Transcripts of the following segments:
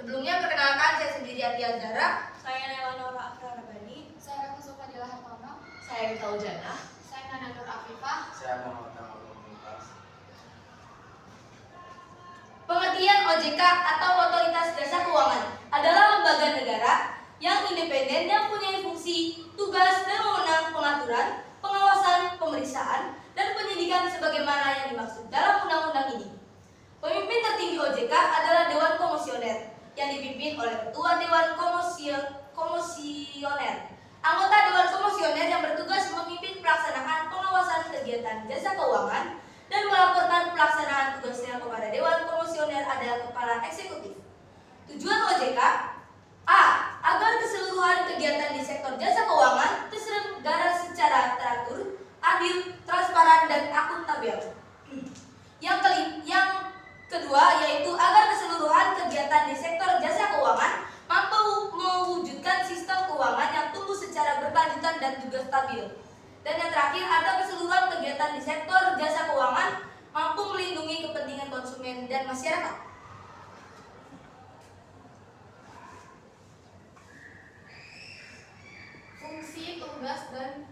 Sebelumnya perkenalkan, saya sendiri Atia Zara. Saya Nelanora Afra Rabani. Saya Ratu Sukadila Hartono. Saya Wita Ujana. Saya Nana Nur Afifah. Saya Muhammad Kamal Mumtaz. Pengertian OJK atau Otoritas Jasa Keuangan adalah lembaga negara yang independen yang punya fungsi, tugas, dan wewenang pengaturan, pengawasan, pemeriksaan, dan penyidikan sebagaimana yang dimaksud dalam undang-undang ini. Pemimpin tertinggi OJK adalah Dewan Komisioner yang dipimpin oleh Ketua Dewan Komisioner. Anggota Dewan Komisioner yang bertugas memimpin pelaksanaan pengawasan kegiatan jasa keuangan dan melaporkan pelaksanaan tugasnya kepada Dewan Komisioner adalah Kepala Eksekutif. Tujuan OJK: A. Agar keseluruhan kegiatan di sektor jasa keuangan terselenggara secara teratur, adil, transparan, dan akuntabel. Yang kedua yaitu agar keseluruhan kegiatan di sektor jasa keuangan mampu mewujudkan sistem keuangan yang tumbuh secara berkelanjutan dan juga stabil. Dan yang terakhir, agar keseluruhan kegiatan di sektor jasa keuangan mampu melindungi kepentingan konsumen dan masyarakat. Fungsi, tugas, dan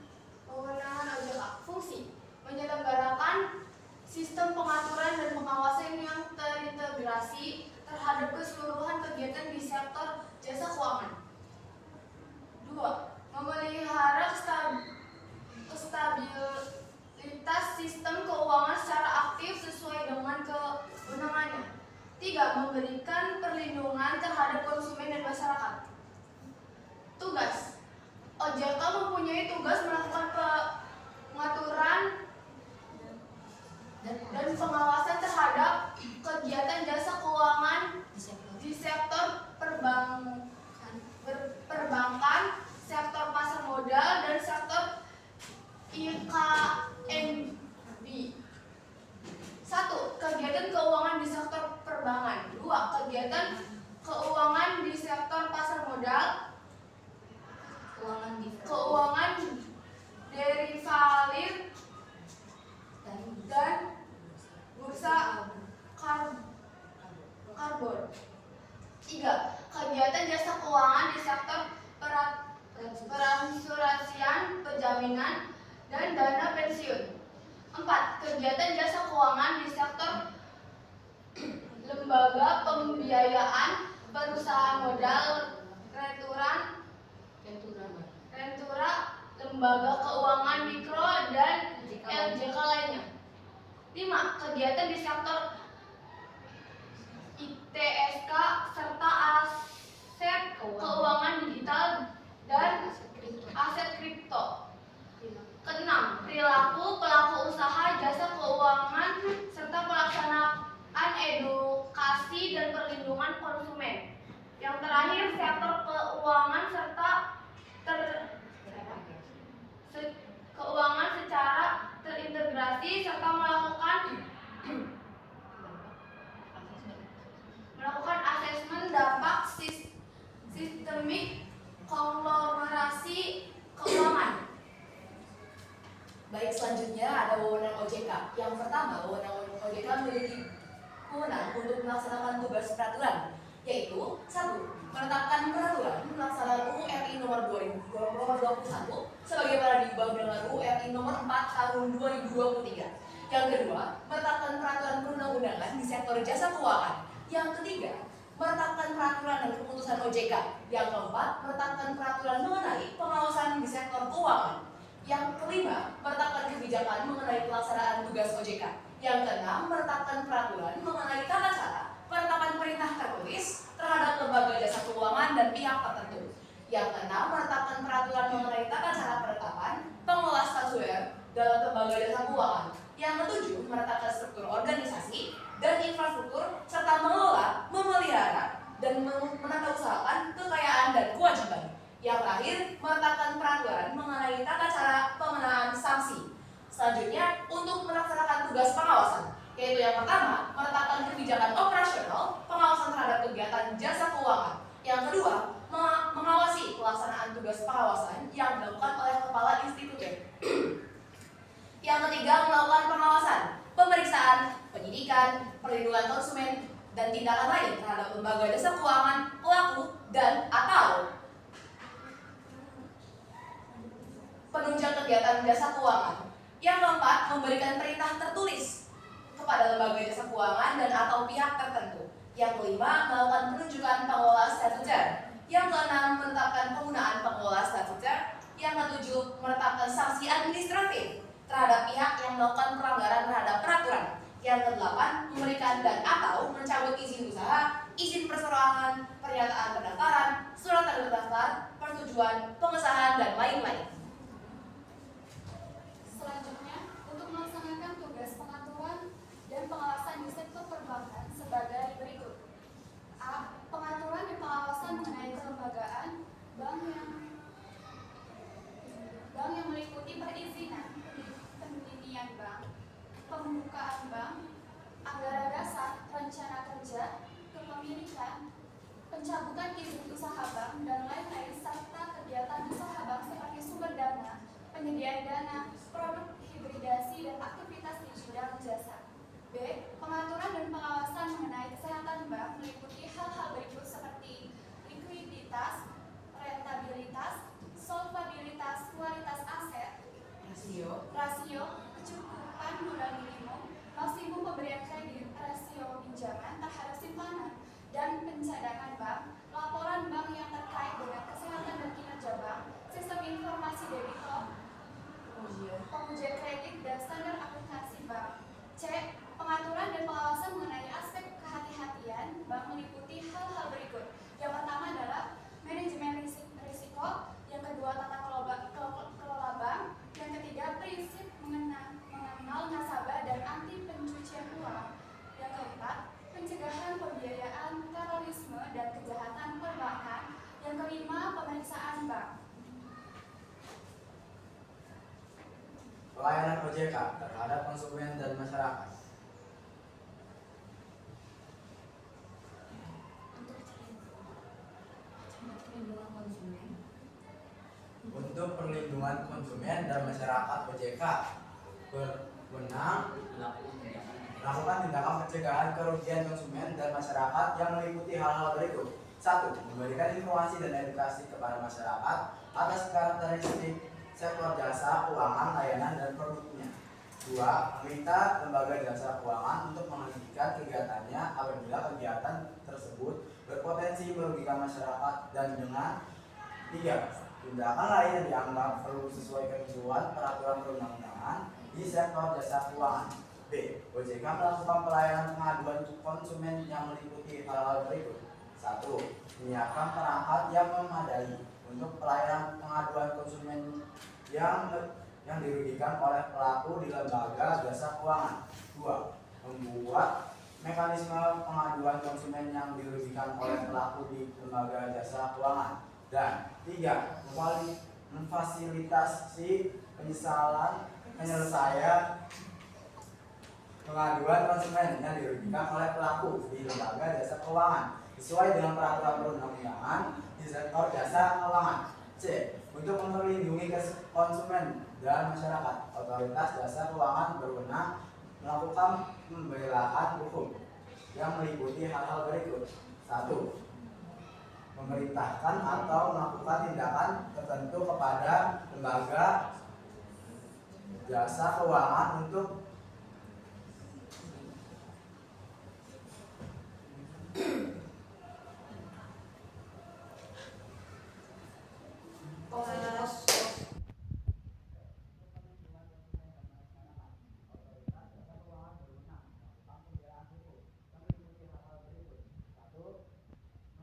kewenangan OJK. Fungsi: menyelenggarakan sistem pengaturan dan pengawasan yang terintegrasi terhadap keseluruhan kegiatan di sektor jasa keuangan. 2. Memelihara stabilitas sistem keuangan secara aktif sesuai dengan kewenangannya. 3. Memberikan perlindungan terhadap konsumen dan masyarakat. Tugas: OJK mempunyai tugas melakukan pengaturan dan pengawasan terhadap kegiatan jasa keuangan di sektor perbankan, sektor pasar modal, dan sektor IKNB. 1. Kegiatan keuangan di sektor perbankan. 2. Kegiatan keuangan di sektor pasar modal, keuangan derivatif, dan bursa karbon. 3. Kegiatan jasa keuangan di sektor perasuransian, penjaminan, dan dana pensiun. 4. Kegiatan jasa keuangan di sektor lembaga pembiayaan, perusahaan modal, rentura, lembaga keuangan mikro, dan LJK lainnya. 5. Kegiatan di sektor ITSK serta aset keuangan digital dan aset kripto. 6. Perilaku pelaku usaha jasa keuangan serta pelaksanaan edukasi dan perlindungan konsumen. Yang terakhir, sektor keuangan serta keuangan secara terintegrasi serta melakukan asesmen dampak sistemik konglomerasi keuangan. Baik, selanjutnya ada wewenang OJK. Yang pertama, wewenang OJK memiliki wewenang untuk melaksanakan tugas peraturan, yaitu 1. Menetapkan peraturan pelaksanaan UU RI nomor 21 sebagaimana diubah dengan UU RI nomor 4 tahun 2023. Yang kedua, menetapkan peraturan perundang-undangan di sektor jasa keuangan. Yang ketiga, menetapkan peraturan dan keputusan OJK. Yang keempat, menetapkan peraturan mengenai pengawasan di sektor keuangan. Yang kelima, menetapkan kebijakan mengenai pelaksanaan tugas OJK. Yang keenam, menetapkan peraturan mengenai tata cara penetapan perintah tertulis terhadap lembaga jasa keuangan dan pihak tertentu. Yang keenam, menetapkan peraturan mengenai tata cara penetapan pengelola statuer dalam lembaga jasa keuangan. Yang ketujuh, menetapkan struktur organisasi dan infrastruktur serta mengelola, memelihara, dan menatausahakan kekayaan dan kewajiban. Yang terakhir, menetapkan peraturan mengenai tata cara pengenaan sanksi. Selanjutnya, untuk melaksanakan tugas pengawasan, yaitu yang pertama, menetapkan kebijakan operasional pengawasan terhadap kegiatan jasa keuangan. Yang kedua, mengawasi pelaksanaan tugas pengawasan yang dilakukan oleh kepala institusi. Yang ketiga, melakukan pengawasan, pemeriksaan, penyidikan, perlindungan konsumen, dan tindakan lain terhadap lembaga jasa keuangan, pelaku, dan atau penunjang kegiatan jasa keuangan. Yang keempat, memberikan perintah tertulis kepada lembaga jasa keuangan dan atau pihak tertentu. Yang kelima, melakukan penunjukan pengelola statuter. Yang keenam, menetapkan penggunaan pengelola statuter. Yang ketujuh, menetapkan sanksi administratif terhadap pihak yang melakukan pelanggaran terhadap peraturan. Yang kedelapan, memberikan dan atau mencabut izin usaha, izin perseroan, pernyataan pendaftaran, surat tanda daftar, persetujuan, pengesahan, dan lain-lain. Selanjutnya, untuk melaksanakan tugas pengaturan dan pengawasan di sektor perbankan sebagai berikut. A. Pengaturan dan pengawasan mengenai kelembagaan bank yang meliputi perizinan, pendirian bank, pembukaan bank, anggaran dasar, rencana kerja, kepemilikan, pencabutan izin usaha bank, dan lain-lain, serta kegiatan usaha bank seperti sumber dana, penyediaan dana, produk hibridasi, dan aktivitas di bidang jasa. B. Pengaturan dan pengawasan mengenai kesehatan bank meliputi hal-hal berikut seperti likuiditas, rentabilitas, solvabilitas, kualitas aset, rasio, kecukupan modal minimum, maksimum pemberian kredit, rasio pinjaman terhadap simpanan, dan pencadangan bank, laporan bank yang terkait dengan kesehatan dan kinerja bank, sistem informasi debitor, pengujian kredit, dan standar aplikasi bank. C. Pengaturan dan pengawasan mengenai aspek kehati-hatian bank meliputi hal-hal berikut. Yang pertama adalah manajemen risiko, yang kedua tata kelola bank, yang ketiga prinsip mengenal nasabah dan anti pencucian uang, yang keempat pencegahan pembiayaan terorisme dan kejahatan perbankan, yang kelima pemeriksaan bank. Pelayanan OJK terhadap konsumen dan masyarakat. Untuk perlindungan konsumen dan masyarakat, OJK berwenang melakukan tindakan pencegahan kerugian konsumen dan masyarakat yang meliputi hal-hal berikut. 1. Memberikan informasi dan edukasi kepada masyarakat atas karakteristik sektor jasa keuangan, layanan, dan produknya. 2. Meminta lembaga jasa keuangan untuk menghentikan kegiatannya apabila kegiatan tersebut berpotensi merugikan masyarakat dan dengan 3. Tindakan lain yang dianggap perlu sesuai ketentuan peraturan perundang-undangan di sektor jasa keuangan. B. OJK melakukan pelayanan pengaduan konsumen yang meliputi hal-hal berikut. 1. Menyiapkan perangkat yang memadai untuk pelayanan pengaduan konsumen yang dirugikan oleh pelaku di lembaga jasa keuangan. 2. Membuat mekanisme pengaduan konsumen yang dirugikan oleh pelaku di lembaga jasa keuangan. Dan 3. Memfasilitasi penyelesaian pengaduan konsumen yang dirugikan oleh pelaku di lembaga jasa keuangan sesuai dengan peraturan perundang-undangan di sektor jasa keuangan. C. Untuk melindungi konsumen dan masyarakat, otoritas jasa keuangan berwenang melakukan pembelaan hukum yang meliputi hal-hal berikut. 1. Memerintahkan atau melakukan tindakan tertentu kepada lembaga jasa keuangan untuk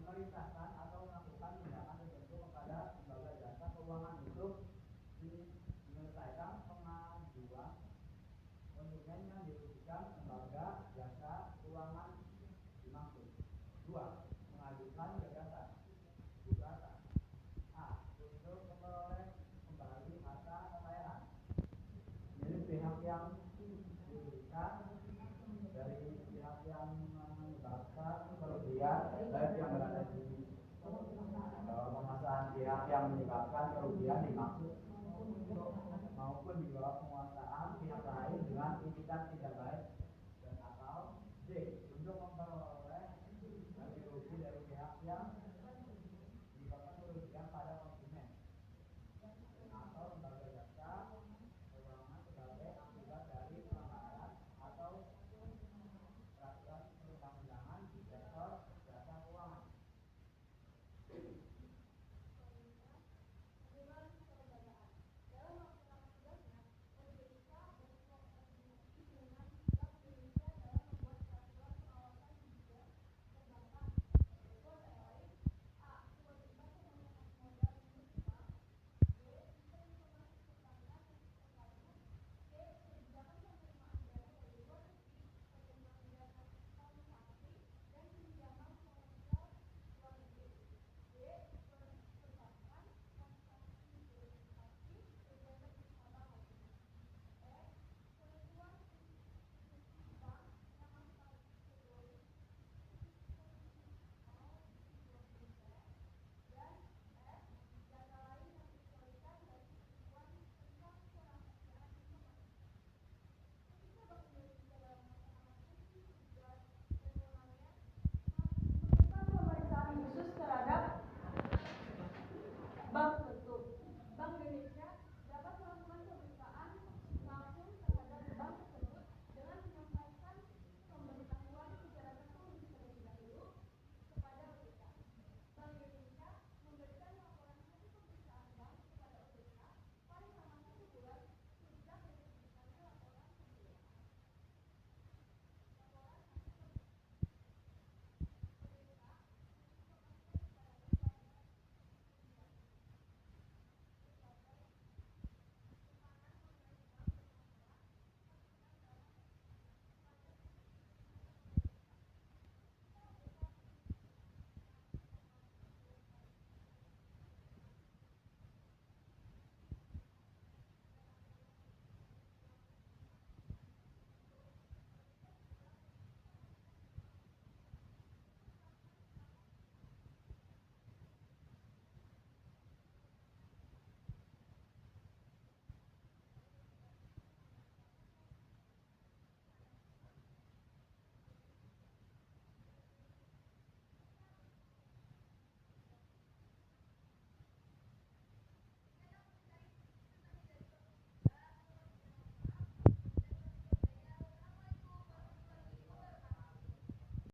memerintahkan atau melakukan tindakan tertentu kepada lembaga jasa keuangan untuk menyelesaikan pengaduan konsumen yang dirugikan lembaga jasa keuangan dimaksud. 2. Mengajukan gugatan. A. Untuk memperoleh kembali harta kekayaan milik pihak yang dirugikan dari pihak yang menyebabkan kerugian, baik yang berada di penguasaan pihak yang menyebabkan kerugian dimaksud maupun di bawah penguasaan pihak lain dengan itikat tidak baik, dan atau D. Untuk memperoleh yang